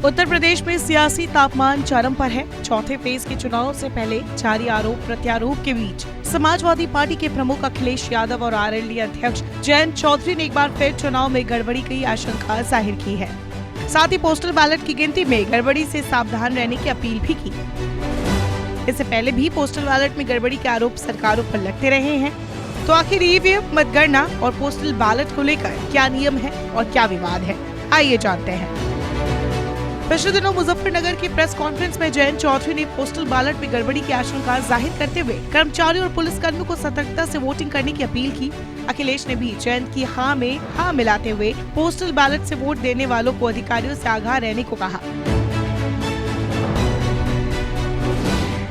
उत्तर प्रदेश में सियासी तापमान चरम पर है। चौथे फेज के चुनाव से पहले जारी आरोप प्रत्यारोप के बीच समाजवादी पार्टी के प्रमुख अखिलेश यादव और आरएलडी अध्यक्ष जयंत चौधरी ने एक बार फिर चुनाव में गड़बड़ी की आशंका जाहिर की है। साथ ही पोस्टल बैलेट की गिनती में गड़बड़ी से सावधान रहने की अपील भी की। इससे पहले भी पोस्टल बैलेट में गड़बड़ी के आरोप सरकारों पर लगते रहे हैं। तो आखिर ईवीएम, मतगणना और पोस्टल बैलेट को लेकर क्या नियम है और क्या विवाद है, आइए जानते हैं। पिछले दिनों मुजफ्फरनगर की प्रेस कॉन्फ्रेंस में जयंत चौधरी ने पोस्टल बैलेट में गड़बड़ी की आशंका जाहिर करते हुए कर्मचारियों और पुलिसकर्मियों को सतर्कता से वोटिंग करने की अपील की। अखिलेश ने भी जयंत की हाँ में हाँ मिलाते हुए पोस्टल बैलेट से वोट देने वालों को अधिकारियों से आगाह रहने को कहा।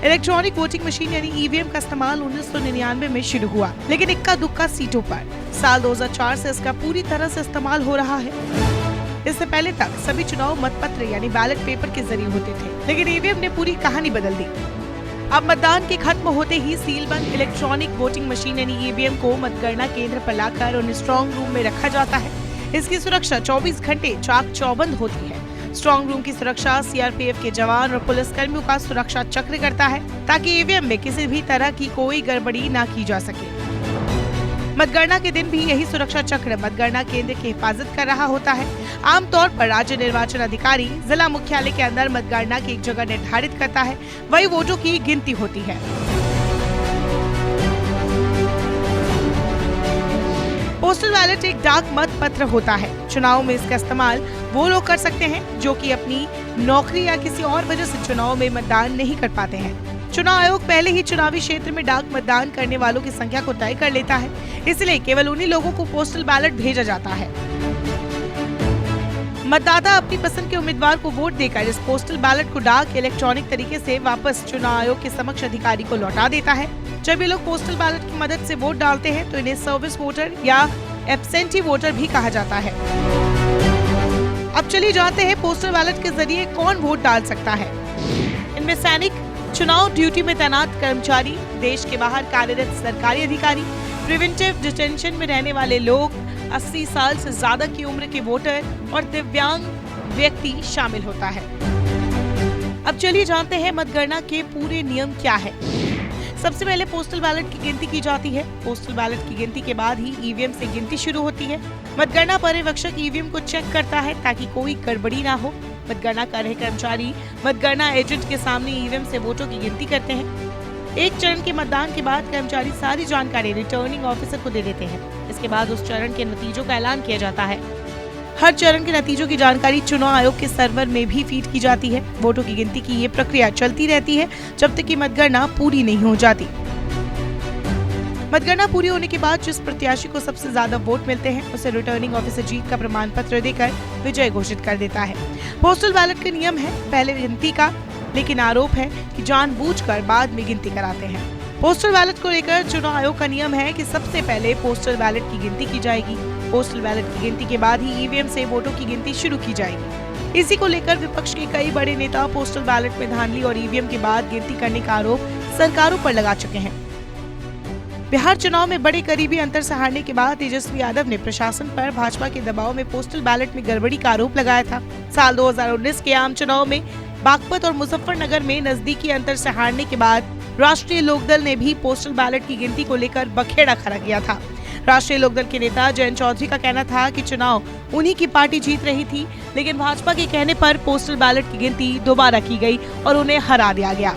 इलेक्ट्रॉनिक वोटिंग मशीन यानी ईवीएम का इस्तेमाल 1999 में शुरू हुआ, लेकिन इक्का दुक्का सीटों पर साल 2004 से इसका पूरी तरह से इस्तेमाल हो रहा है। इससे पहले तक सभी चुनाव मतपत्र यानी बैलेट पेपर के जरिए होते थे, लेकिन ईवीएम ने पूरी कहानी बदल दी। अब मतदान के खत्म होते ही सीलबंद इलेक्ट्रॉनिक वोटिंग मशीन यानी ईवीएम को मतगणना केंद्र पर लाकर उन्हें स्ट्रॉन्ग रूम में रखा जाता है। इसकी सुरक्षा 24 घंटे चाक चौबंद होती है। स्ट्रॉन्ग रूम की सुरक्षा सीआरपीएफ के जवान और पुलिस कर्मियों का सुरक्षा चक्र करता है, ताकि ईवीएम में किसी भी तरह की कोई गड़बड़ी न की जा सके। मतगणना के दिन भी यही सुरक्षा चक्र मतगणना केंद्र की हिफाजत कर रहा होता है। आमतौर पर राज्य निर्वाचन अधिकारी जिला मुख्यालय के अंदर मतगणना की एक जगह निर्धारित करता है, वही वोटों की गिनती होती है। पोस्टल बैलेट एक डाक मत पत्र होता है। चुनाव में इसका इस्तेमाल वो लोग कर सकते हैं जो कि अपनी नौकरी या किसी और वजह से चुनाव में मतदान नहीं कर पाते हैं। चुनाव आयोग पहले ही चुनावी क्षेत्र में डाक मतदान करने वालों की संख्या को तय कर लेता है, इसलिए केवल उन्हीं लोगों को पोस्टल बैलेट भेजा जाता है। मतदाता अपनी पसंद के उम्मीदवार को वोट देकर इस पोस्टल बैलेट को डाक इलेक्ट्रॉनिक तरीके से वापस चुनाव आयोग के समक्ष अधिकारी को लौटा देता है। जब ये लोग पोस्टल बैलेट की मदद से वोट डालते हैं तो इन्हें सर्विस वोटर या एब्सेंटी वोटर भी कहा जाता है। अब चलिए जानते हैं पोस्टल बैलेट के जरिए कौन वोट डाल सकता है। इनमें सैनिक, चुनाव ड्यूटी में तैनात कर्मचारी, देश के बाहर कार्यरत सरकारी अधिकारी, प्रिवेंटिव डिटेंशन में रहने वाले लोग, 80 साल से ज्यादा की उम्र के वोटर और दिव्यांग व्यक्ति शामिल होता है। अब चलिए जानते हैं मतगणना के पूरे नियम क्या है। सबसे पहले पोस्टल बैलेट की गिनती की जाती है। पोस्टल बैलेट की गिनती के बाद ही ईवीएम से गिनती शुरू होती है। मतगणना पर्यवेक्षक ईवीएम को चेक करता है ताकि कोई गड़बड़ी ना हो। मतगणना कर रहे कर्मचारी मतगणना एजेंट के सामने ईवीएम से वोटों की गिनती करते हैं। एक चरण के मतदान के बाद कर्मचारी सारी जानकारी रिटर्निंग ऑफिसर को दे देते हैं। इसके बाद उस चरण के नतीजों का ऐलान किया जाता है। हर चरण के नतीजों की जानकारी चुनाव आयोग के सर्वर में भी फीड की जाती है। वोटों की गिनती की ये प्रक्रिया चलती रहती है जब तक कि मतगणना पूरी नहीं हो जाती। मतगणना पूरी होने के बाद जिस प्रत्याशी को सबसे ज्यादा वोट मिलते हैं उसे रिटर्निंग ऑफिसर जीत का प्रमाण पत्र देकर विजय घोषित कर देता है। पोस्टल बैलेट का नियम है पहले गिनती का, लेकिन आरोप है कि जानबूझकर बाद में गिनती कराते हैं। पोस्टल बैलेट को लेकर चुनाव आयोग का नियम है कि सबसे पहले पोस्टल बैलेट की गिनती की जाएगी। पोस्टल बैलेट की गिनती के बाद ही ईवीएम से वोटों की गिनती शुरू की जाएगी। इसी को लेकर विपक्ष के कई बड़े नेता पोस्टल बैलेट में धांधली और ईवीएम के बाद गिनती करने का आरोप सरकारों पर लगा चुके हैं। बिहार चुनाव में बड़े करीबी अंतर से हारने के बाद तेजस्वी यादव ने प्रशासन पर भाजपा के दबाव में पोस्टल बैलेट में गड़बड़ी का आरोप लगाया था। साल 2019 के आम चुनाव में बागपत और मुजफ्फरनगर में नजदीकी अंतर से हारने के बाद राष्ट्रीय लोकदल ने भी पोस्टल बैलेट की गिनती को लेकर बखेड़ा खड़ा किया था। राष्ट्रीय लोकदल के नेता जयंत चौधरी का कहना था कि चुनाव उन्हीं की पार्टी जीत रही थी, लेकिन भाजपा के कहने पर पोस्टल बैलेट की गिनती दोबारा की गई और उन्हें हरा दिया गया।